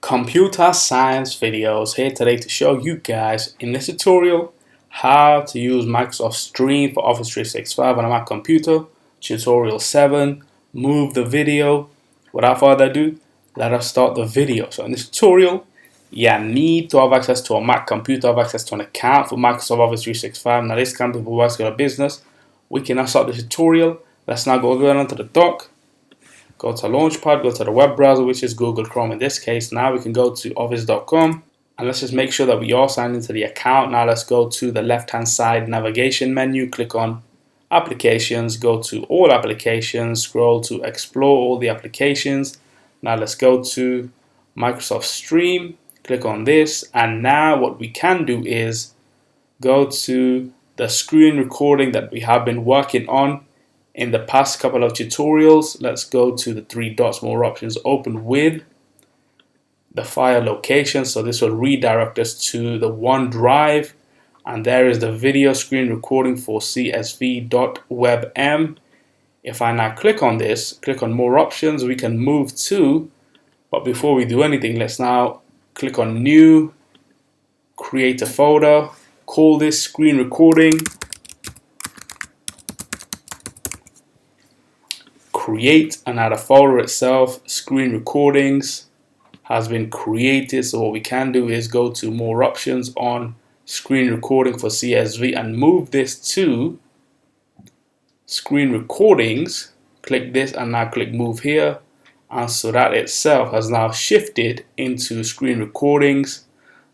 Computer science videos here today to show you guys in this tutorial how to use Microsoft Stream for Office 365 on a Mac computer. Tutorial 7, move the video. Without further ado, let us start the video. So in this tutorial, you need to have access to a Mac computer, have access to an account for Microsoft Office 365. Now this company works with a business. We can now start the tutorial. Let's now go onto the dock. Go to Launchpad, go to the web browser, which is Google Chrome in this case. Now we can go to office.com and let's just make sure that we are signed into the account. Now let's go to the left-hand side navigation menu, click on Applications, go to All Applications, scroll to Explore all the applications. Now let's go to Microsoft Stream, click on this, and now what we can do is go to the screen recording that we have been working on in the past couple of tutorials. Let's go to the three dots, more options, open with the file location. So this will redirect us to the OneDrive, and there is the video screen recording for csv.webm. If I now click on this, click on more options, we can move to, but before we do anything, let's now click on new, create a folder, call this screen recording, create, and now the folder itself, screen recordings, has been created. So what we can do is go to more options on screen recording for CSV and move this to screen recordings. Click this and now click move here, and so that itself has now shifted into screen recordings.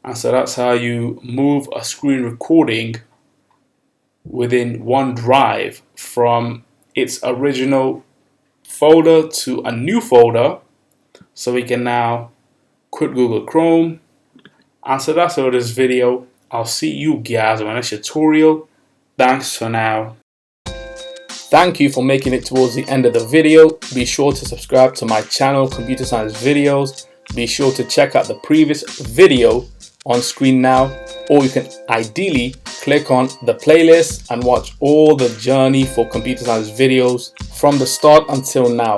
And so that's how you move a screen recording within OneDrive from its original folder to a new folder. So we can now quit Google Chrome. And so that's all for this video. I'll see you guys in my next tutorial. Thanks for now. Thank you for making it towards the end of the video. Be sure to subscribe to my channel, Computer Science Videos. Be sure to check out the previous video on screen now, or you can ideally click on the playlist and watch all the journey for computer science videos from the start until now.